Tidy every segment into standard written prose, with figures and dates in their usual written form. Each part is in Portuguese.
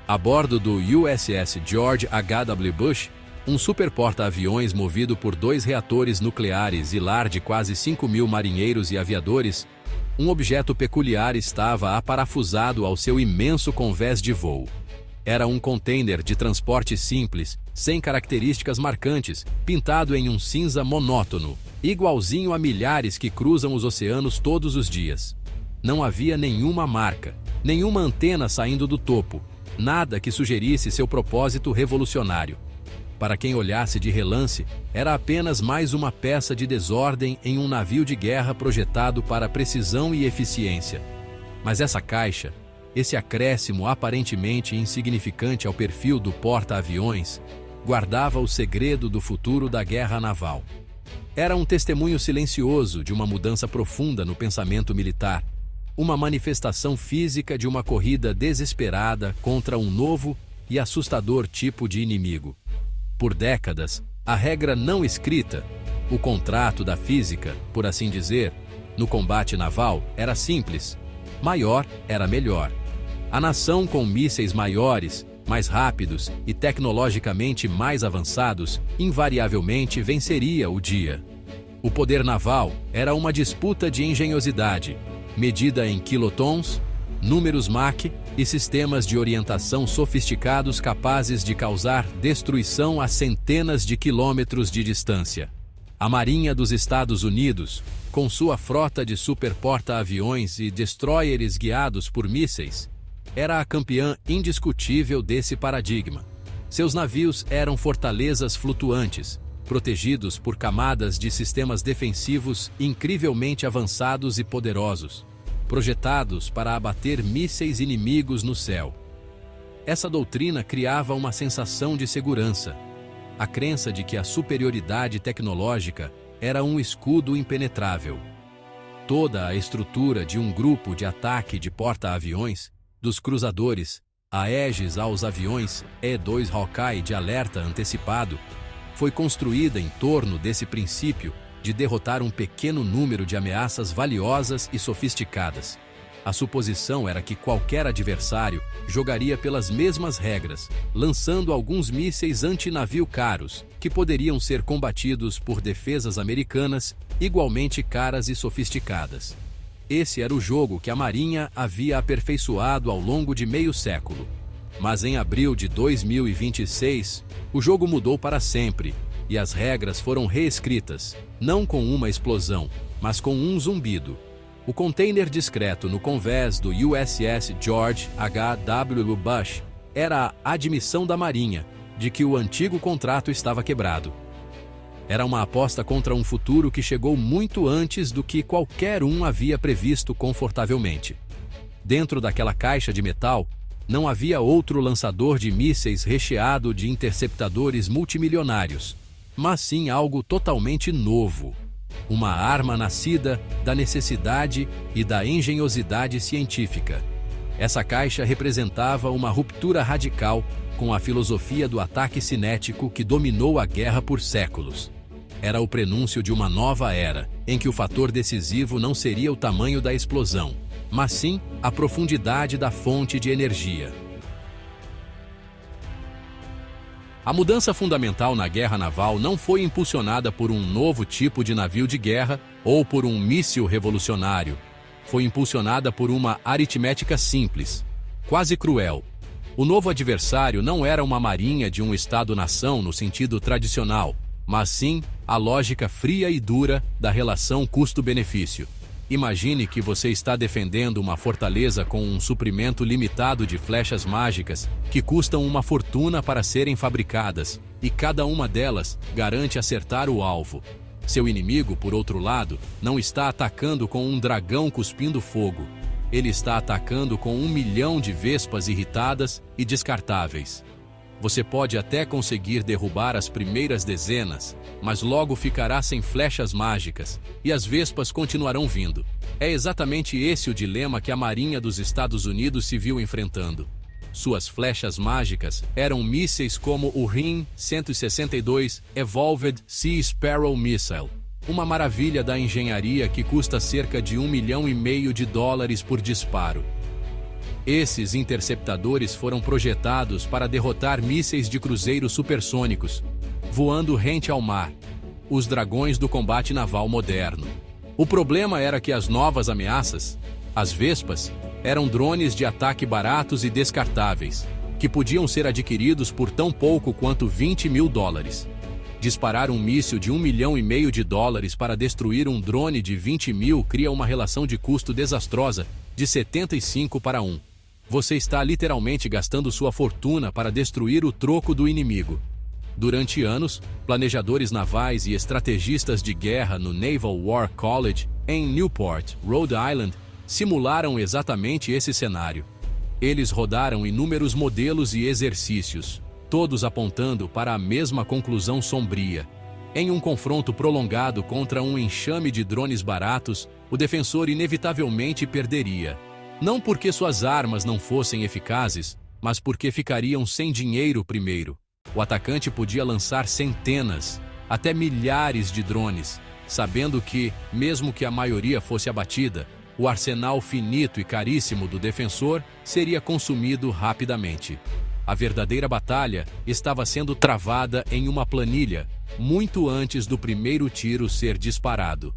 A bordo do USS George H.W. Bush, um super porta-aviões movido por 2 reatores nucleares e lar de quase 5.000 marinheiros e aviadores, um objeto peculiar estava aparafusado ao seu imenso convés de voo. Era um container de transporte simples, sem características marcantes, pintado em um cinza monótono, igualzinho a milhares que cruzam os oceanos todos os dias. Não havia nenhuma marca, nenhuma antena saindo do topo, nada que sugerisse seu propósito revolucionário. Para quem olhasse de relance, era apenas mais uma peça de desordem em um navio de guerra projetado para precisão e eficiência. Mas essa caixa, esse acréscimo aparentemente insignificante ao perfil do porta-aviões, guardava o segredo do futuro da guerra naval. Era um testemunho silencioso de uma mudança profunda no pensamento militar, uma manifestação física de uma corrida desesperada contra um novo e assustador tipo de inimigo. Por décadas, a regra não escrita, o contrato da física, por assim dizer, no combate naval era simples: maior era melhor. A nação com mísseis maiores, mais rápidos e tecnologicamente mais avançados invariavelmente venceria o dia. O poder naval era uma disputa de engenhosidade, medida em quilotons, números Mach e sistemas de orientação sofisticados capazes de causar destruição a centenas de quilômetros de distância. A Marinha dos Estados Unidos, com sua frota de superporta-aviões e destroyers guiados por mísseis, era a campeã indiscutível desse paradigma. Seus navios eram fortalezas flutuantes, protegidos por camadas de sistemas defensivos incrivelmente avançados e poderosos, projetados para abater mísseis inimigos no céu. Essa doutrina criava uma sensação de segurança, a crença de que a superioridade tecnológica era um escudo impenetrável. Toda a estrutura de um grupo de ataque de porta-aviões, dos cruzadores, a Aegis aos aviões E-2 Hawkeye de alerta antecipado, foi construída em torno desse princípio de derrotar um pequeno número de ameaças valiosas e sofisticadas. A suposição era que qualquer adversário jogaria pelas mesmas regras, lançando alguns mísseis antinavio caros, que poderiam ser combatidos por defesas americanas igualmente caras e sofisticadas. Esse era o jogo que a Marinha havia aperfeiçoado ao longo de meio século. Mas em abril de 2026, o jogo mudou para sempre, e as regras foram reescritas, não com uma explosão, mas com um zumbido. O container discreto no convés do USS George H.W. Bush era a admissão da Marinha de que o antigo contrato estava quebrado. Era uma aposta contra um futuro que chegou muito antes do que qualquer um havia previsto confortavelmente. Dentro daquela caixa de metal, não havia outro lançador de mísseis recheado de interceptadores multimilionários, mas sim algo totalmente novo. Uma arma nascida da necessidade e da engenhosidade científica. Essa caixa representava uma ruptura radical com a filosofia do ataque cinético que dominou a guerra por séculos. Era o prenúncio de uma nova era, em que o fator decisivo não seria o tamanho da explosão, mas sim a profundidade da fonte de energia. A mudança fundamental na guerra naval não foi impulsionada por um novo tipo de navio de guerra ou por um míssil revolucionário. Foi impulsionada por uma aritmética simples, quase cruel. O novo adversário não era uma marinha de um Estado-nação no sentido tradicional, mas sim a lógica fria e dura da relação custo-benefício. Imagine que você está defendendo uma fortaleza com um suprimento limitado de flechas mágicas que custam uma fortuna para serem fabricadas, e cada uma delas garante acertar o alvo. Seu inimigo, por outro lado, não está atacando com um dragão cuspindo fogo. Ele está atacando com 1 milhão de vespas irritadas e descartáveis. Você pode até conseguir derrubar as primeiras dezenas, mas logo ficará sem flechas mágicas, e as vespas continuarão vindo. É exatamente esse o dilema que a Marinha dos Estados Unidos se viu enfrentando. Suas flechas mágicas eram mísseis como o RIM-162 Evolved Sea Sparrow Missile, uma maravilha da engenharia que custa cerca de $1,5 milhão por disparo. Esses interceptadores foram projetados para derrotar mísseis de cruzeiros supersônicos, voando rente ao mar, os dragões do combate naval moderno. O problema era que as novas ameaças, as Vespas, eram drones de ataque baratos e descartáveis, que podiam ser adquiridos por tão pouco quanto $20 mil. Disparar um míssil de $1,5 milhão para destruir um drone de 20 mil cria uma relação de custo desastrosa de 75 para 1. Você está literalmente gastando sua fortuna para destruir o troco do inimigo. Durante anos, planejadores navais e estrategistas de guerra no Naval War College, em Newport, Rhode Island, simularam exatamente esse cenário. Eles rodaram inúmeros modelos e exercícios, todos apontando para a mesma conclusão sombria. Em um confronto prolongado contra um enxame de drones baratos, o defensor inevitavelmente perderia. Não porque suas armas não fossem eficazes, mas porque ficariam sem dinheiro primeiro. O atacante podia lançar centenas, até milhares de drones, sabendo que, mesmo que a maioria fosse abatida, o arsenal finito e caríssimo do defensor seria consumido rapidamente. A verdadeira batalha estava sendo travada em uma planilha, muito antes do primeiro tiro ser disparado.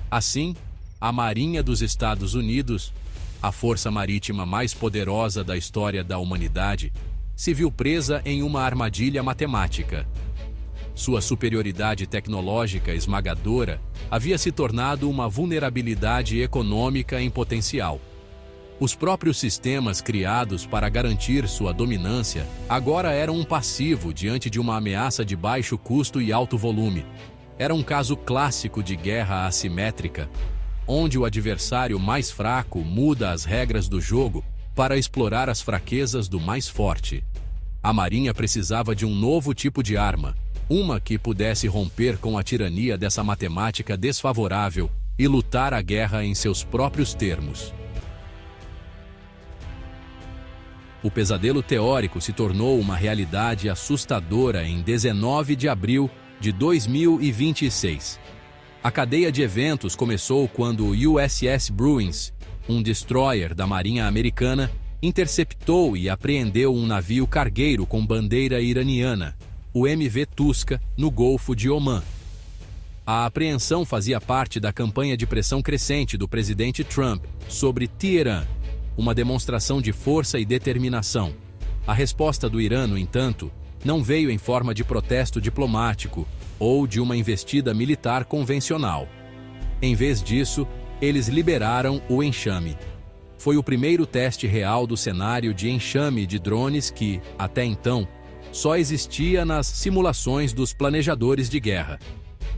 Assim, a Marinha dos Estados Unidos, a força marítima mais poderosa da história da humanidade, se viu presa em uma armadilha matemática. Sua superioridade tecnológica esmagadora havia se tornado uma vulnerabilidade econômica em potencial. Os próprios sistemas criados para garantir sua dominância agora eram um passivo diante de uma ameaça de baixo custo e alto volume. Era um caso clássico de guerra assimétrica, onde o adversário mais fraco muda as regras do jogo para explorar as fraquezas do mais forte. A Marinha precisava de um novo tipo de arma, uma que pudesse romper com a tirania dessa matemática desfavorável e lutar a guerra em seus próprios termos. O pesadelo teórico se tornou uma realidade assustadora em 19 de abril de 2026. A cadeia de eventos começou quando o USS Bruins, um destroyer da Marinha Americana, interceptou e apreendeu um navio cargueiro com bandeira iraniana, o MV Tuska, no Golfo de Omã. A apreensão fazia parte da campanha de pressão crescente do presidente Trump sobre Teherã, uma demonstração de força e determinação. A resposta do Irã, no entanto, não veio em forma de protesto diplomático ou de uma investida militar convencional. Em vez disso, eles liberaram o enxame. Foi o primeiro teste real do cenário de enxame de drones que, até então, só existia nas simulações dos planejadores de guerra.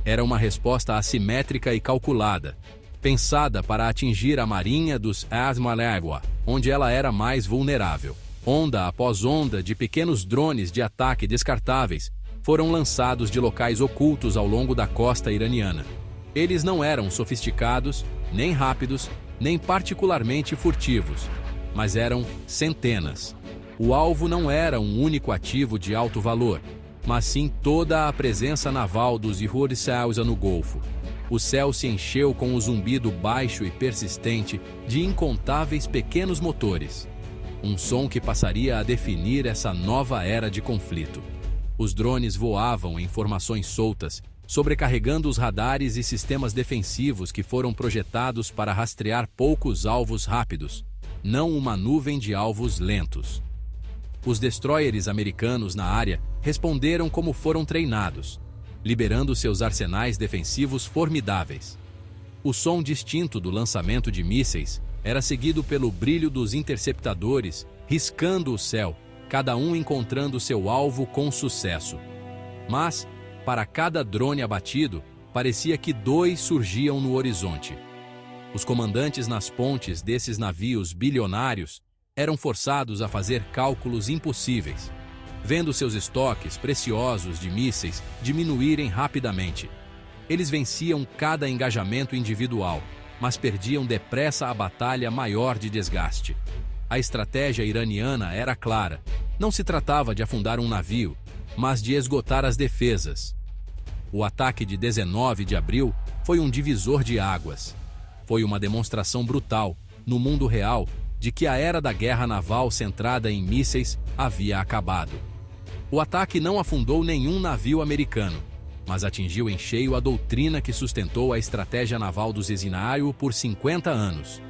Era uma resposta assimétrica e calculada, pensada para atingir a marinha dos Asmalagua, onde ela era mais vulnerável. Onda após onda de pequenos drones de ataque descartáveis foram lançados de locais ocultos ao longo da costa iraniana. Eles não eram sofisticados, nem rápidos, nem particularmente furtivos, mas eram centenas. O alvo não era um único ativo de alto valor, mas sim toda a presença naval dos Ihurisaus no Golfo. O céu se encheu com o zumbido baixo e persistente de incontáveis pequenos motores. Um som que passaria a definir essa nova era de conflito. Os drones voavam em formações soltas, sobrecarregando os radares e sistemas defensivos que foram projetados para rastrear poucos alvos rápidos, não uma nuvem de alvos lentos. Os destroyers americanos na área responderam como foram treinados, liberando seus arsenais defensivos formidáveis. O som distinto do lançamento de mísseis era seguido pelo brilho dos interceptadores, riscando o céu, cada um encontrando seu alvo com sucesso. Mas, para cada drone abatido, parecia que dois surgiam no horizonte. Os comandantes nas pontes desses navios bilionários eram forçados a fazer cálculos impossíveis, vendo seus estoques preciosos de mísseis diminuírem rapidamente. Eles venciam cada engajamento individual, mas perdiam depressa a batalha maior de desgaste. A estratégia iraniana era clara. Não se tratava de afundar um navio, mas de esgotar as defesas. O ataque de 19 de abril foi um divisor de águas. Foi uma demonstração brutal, no mundo real, de que a era da guerra naval centrada em mísseis havia acabado. O ataque não afundou nenhum navio americano, mas atingiu em cheio a doutrina que sustentou a estratégia naval do Eisenhower por 50 anos.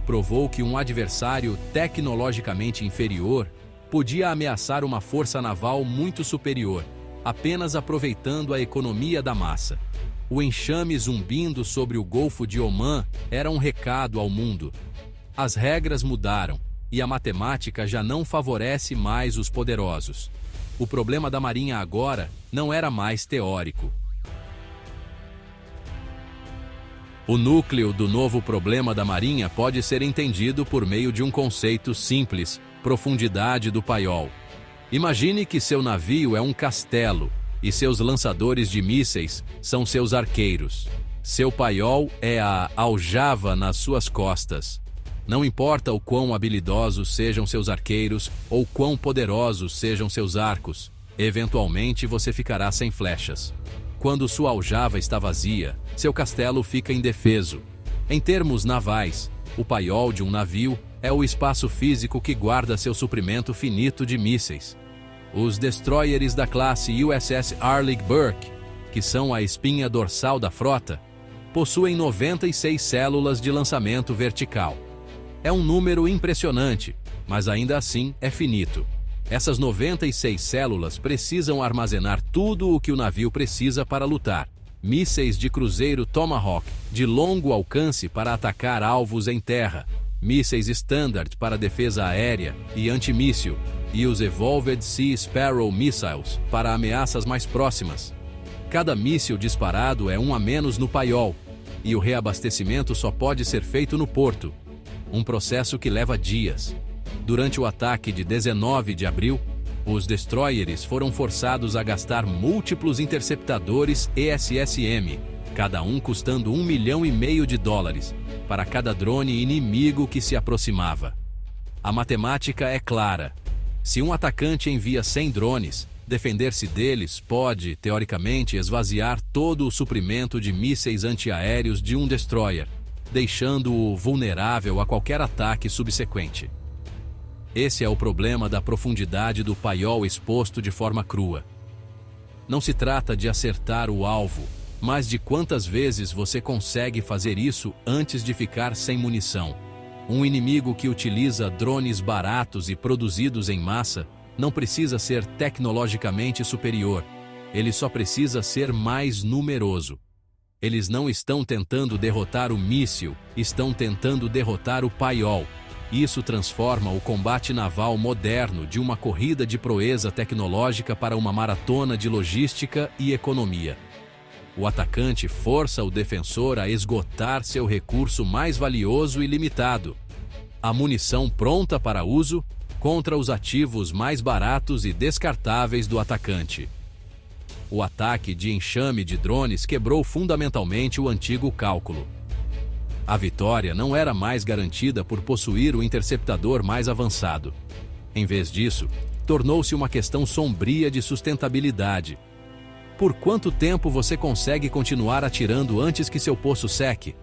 Provou que um adversário tecnologicamente inferior podia ameaçar uma força naval muito superior, apenas aproveitando a economia da massa. O enxame zumbindo sobre o Golfo de Omã era um recado ao mundo. As regras mudaram, e a matemática já não favorece mais os poderosos. O problema da Marinha agora não era mais teórico. O núcleo do novo problema da Marinha pode ser entendido por meio de um conceito simples: profundidade do paiol. Imagine que seu navio é um castelo e seus lançadores de mísseis são seus arqueiros. Seu paiol é a aljava nas suas costas. Não importa o quão habilidosos sejam seus arqueiros ou quão poderosos sejam seus arcos, eventualmente você ficará sem flechas. Quando sua aljava está vazia, seu castelo fica indefeso. Em termos navais, o paiol de um navio é o espaço físico que guarda seu suprimento finito de mísseis. Os destroyers da classe USS Arleigh Burke, que são a espinha dorsal da frota, possuem 96 células de lançamento vertical. É um número impressionante, mas ainda assim é finito. Essas 96 células precisam armazenar tudo o que o navio precisa para lutar. Mísseis de cruzeiro Tomahawk, de longo alcance para atacar alvos em terra, mísseis Standard para defesa aérea e antimíssil, e os Evolved Sea Sparrow Missiles para ameaças mais próximas. Cada míssil disparado é um a menos no paiol, e o reabastecimento só pode ser feito no porto. Um processo que leva dias. Durante o ataque de 19 de abril, os destroyers foram forçados a gastar múltiplos interceptadores ESSM, cada um custando $1,5 milhão para cada drone inimigo que se aproximava. A matemática é clara. Se um atacante envia 100 drones, defender-se deles pode, teoricamente, esvaziar todo o suprimento de mísseis antiaéreos de um destroyer, deixando-o vulnerável a qualquer ataque subsequente. Esse é o problema da profundidade do paiol exposto de forma crua. Não se trata de acertar o alvo, mas de quantas vezes você consegue fazer isso antes de ficar sem munição. Um inimigo que utiliza drones baratos e produzidos em massa não precisa ser tecnologicamente superior, ele só precisa ser mais numeroso. Eles não estão tentando derrotar o míssil, estão tentando derrotar o paiol. Isso transforma o combate naval moderno de uma corrida de proeza tecnológica para uma maratona de logística e economia. O atacante força o defensor a esgotar seu recurso mais valioso e limitado, a munição pronta para uso, contra os ativos mais baratos e descartáveis do atacante. O ataque de enxame de drones quebrou fundamentalmente o antigo cálculo. A vitória não era mais garantida por possuir o interceptador mais avançado. Em vez disso, tornou-se uma questão sombria de sustentabilidade. Por quanto tempo você consegue continuar atirando antes que seu poço seque?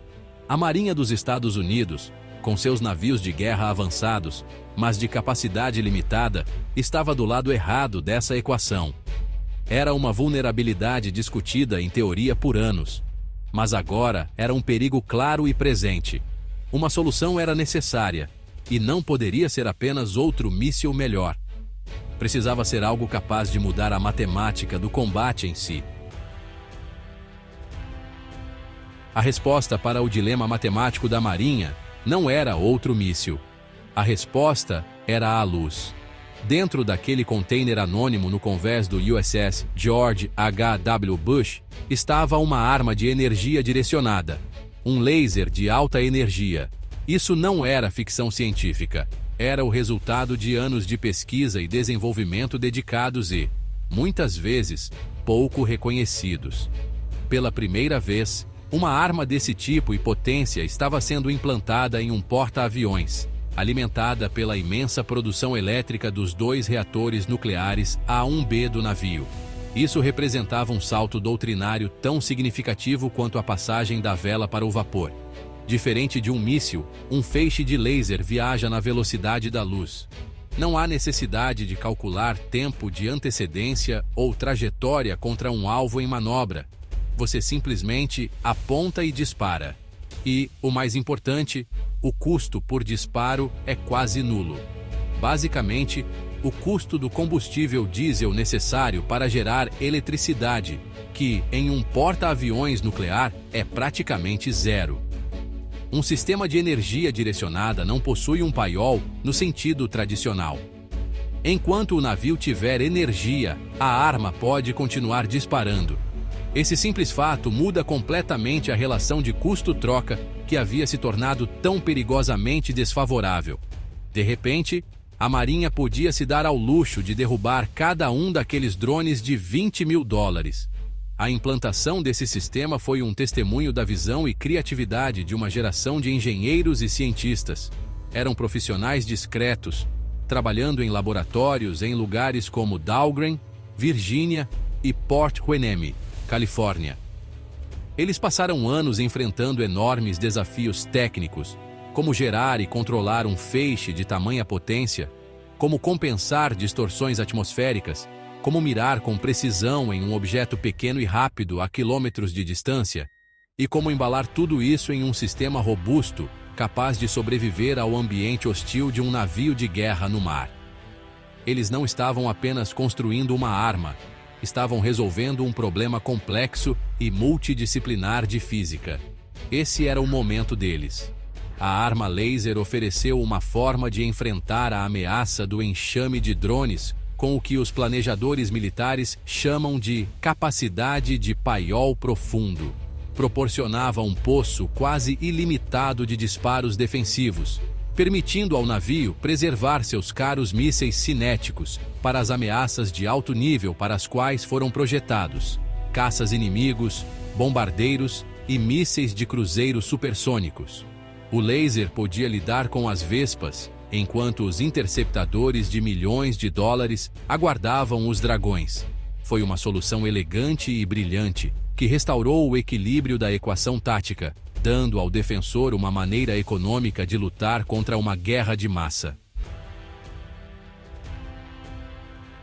A Marinha dos Estados Unidos, com seus navios de guerra avançados, mas de capacidade limitada, estava do lado errado dessa equação. Era uma vulnerabilidade discutida em teoria por anos. Mas agora era um perigo claro e presente. Uma solução era necessária, e não poderia ser apenas outro míssil melhor. Precisava ser algo capaz de mudar a matemática do combate em si. A resposta para o dilema matemático da Marinha não era outro míssil. A resposta era a luz. Dentro daquele container anônimo no convés do USS George H.W. Bush, estava uma arma de energia direcionada, um laser de alta energia. Isso não era ficção científica, era o resultado de anos de pesquisa e desenvolvimento dedicados e, muitas vezes, pouco reconhecidos. Pela primeira vez, uma arma desse tipo e potência estava sendo implantada em um porta-aviões, alimentada pela imensa produção elétrica dos 2 reatores nucleares A1B do navio. Isso representava um salto doutrinário tão significativo quanto a passagem da vela para o vapor. Diferente de um míssil, um feixe de laser viaja na velocidade da luz. Não há necessidade de calcular tempo de antecedência ou trajetória contra um alvo em manobra. Você simplesmente aponta e dispara. E, o mais importante, o custo por disparo é quase nulo. Basicamente, o custo do combustível diesel necessário para gerar eletricidade, que, em um porta-aviões nuclear, é praticamente zero. Um sistema de energia direcionada não possui um paiol no sentido tradicional. Enquanto o navio tiver energia, a arma pode continuar disparando. Esse simples fato muda completamente a relação de custo-troca que havia se tornado tão perigosamente desfavorável. De repente, a Marinha podia se dar ao luxo de derrubar cada um daqueles drones de $20 mil. A implantação desse sistema foi um testemunho da visão e criatividade de uma geração de engenheiros e cientistas. Eram profissionais discretos, trabalhando em laboratórios em lugares como Dahlgren, Virgínia e Port Hueneme, Califórnia. Eles passaram anos enfrentando enormes desafios técnicos, como gerar e controlar um feixe de tamanha potência, como compensar distorções atmosféricas, como mirar com precisão em um objeto pequeno e rápido a quilômetros de distância, e como embalar tudo isso em um sistema robusto, capaz de sobreviver ao ambiente hostil de um navio de guerra no mar. Eles não estavam apenas construindo uma arma, estavam resolvendo um problema complexo e multidisciplinar de física. Esse era o momento deles. A arma laser ofereceu uma forma de enfrentar a ameaça do enxame de drones com o que os planejadores militares chamam de capacidade de paiol profundo. Proporcionava um poço quase ilimitado de disparos defensivos, permitindo ao navio preservar seus caros mísseis cinéticos para as ameaças de alto nível para as quais foram projetados: caças inimigos, bombardeiros e mísseis de cruzeiro supersônicos. O laser podia lidar com as vespas, enquanto os interceptadores de milhões de dólares aguardavam os dragões. Foi uma solução elegante e brilhante, que restaurou o equilíbrio da equação tática, dando ao defensor uma maneira econômica de lutar contra uma guerra de massa.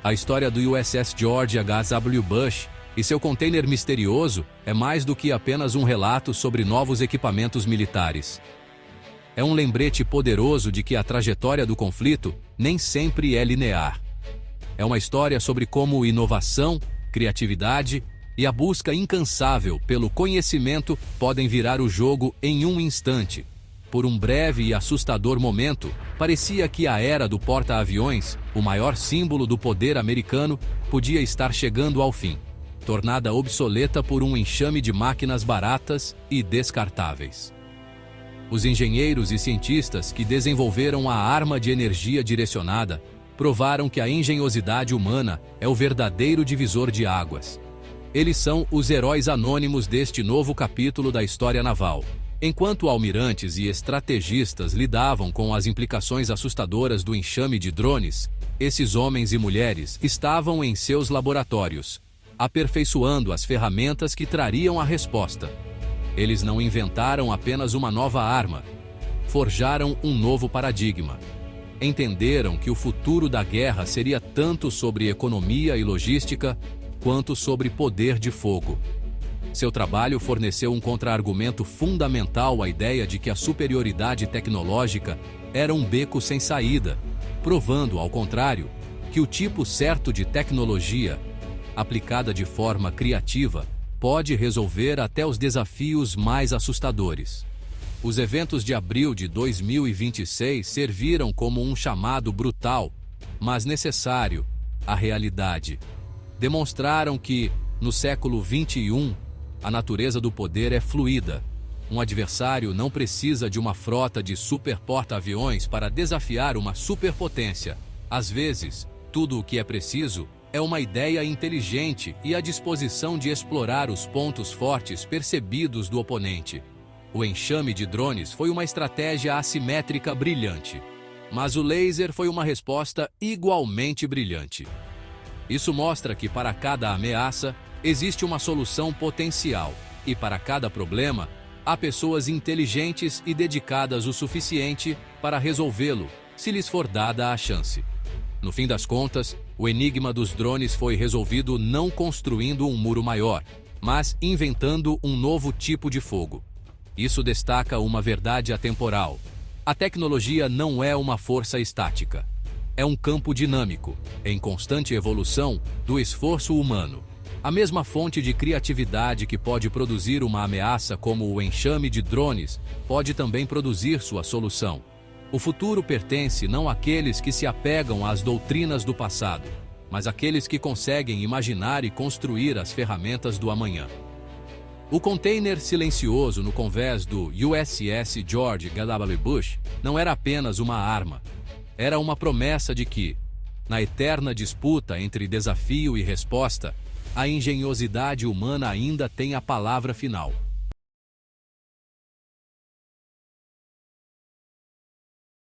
A história do USS George H.W. Bush e seu container misterioso é mais do que apenas um relato sobre novos equipamentos militares. É um lembrete poderoso de que a trajetória do conflito nem sempre é linear. É uma história sobre como inovação, criatividade e a busca incansável pelo conhecimento podem virar o jogo em um instante. Por um breve e assustador momento, parecia que a era do porta-aviões, o maior símbolo do poder americano, podia estar chegando ao fim, tornada obsoleta por um enxame de máquinas baratas e descartáveis. Os engenheiros e cientistas que desenvolveram a arma de energia direcionada provaram que a engenhosidade humana é o verdadeiro divisor de águas. Eles são os heróis anônimos deste novo capítulo da história naval. Enquanto almirantes e estrategistas lidavam com as implicações assustadoras do enxame de drones, esses homens e mulheres estavam em seus laboratórios, aperfeiçoando as ferramentas que trariam a resposta. Eles não inventaram apenas uma nova arma, forjaram um novo paradigma. Entenderam que o futuro da guerra seria tanto sobre economia e logística, quanto sobre poder de fogo. Seu trabalho forneceu um contra-argumento fundamental à ideia de que a superioridade tecnológica era um beco sem saída, provando, ao contrário, que o tipo certo de tecnologia, aplicada de forma criativa, pode resolver até os desafios mais assustadores. Os eventos de abril de 2026 serviram como um chamado brutal, mas necessário, à realidade. Demonstraram que, no século XXI, a natureza do poder é fluida. Um adversário não precisa de uma frota de super porta-aviões para desafiar uma superpotência. Às vezes, tudo o que é preciso é uma ideia inteligente e a disposição de explorar os pontos fortes percebidos do oponente. O enxame de drones foi uma estratégia assimétrica brilhante, mas o laser foi uma resposta igualmente brilhante. Isso mostra que para cada ameaça existe uma solução potencial e para cada problema Há pessoas inteligentes e dedicadas o suficiente para resolvê-lo, se lhes for dada a chance. No fim das contas, o enigma dos drones foi resolvido não construindo um muro maior, mas inventando um novo tipo de fogo. Isso destaca uma verdade atemporal. A tecnologia não é uma força estática. É um campo dinâmico, em constante evolução do esforço humano. A mesma fonte de criatividade que pode produzir uma ameaça como o enxame de drones pode também produzir sua solução. O futuro pertence não àqueles que se apegam às doutrinas do passado, mas àqueles que conseguem imaginar e construir as ferramentas do amanhã. O container silencioso no convés do USS George H.W. Bush não era apenas uma arma. Era uma promessa de que, na eterna disputa entre desafio e resposta, a engenhosidade humana ainda tem a palavra final.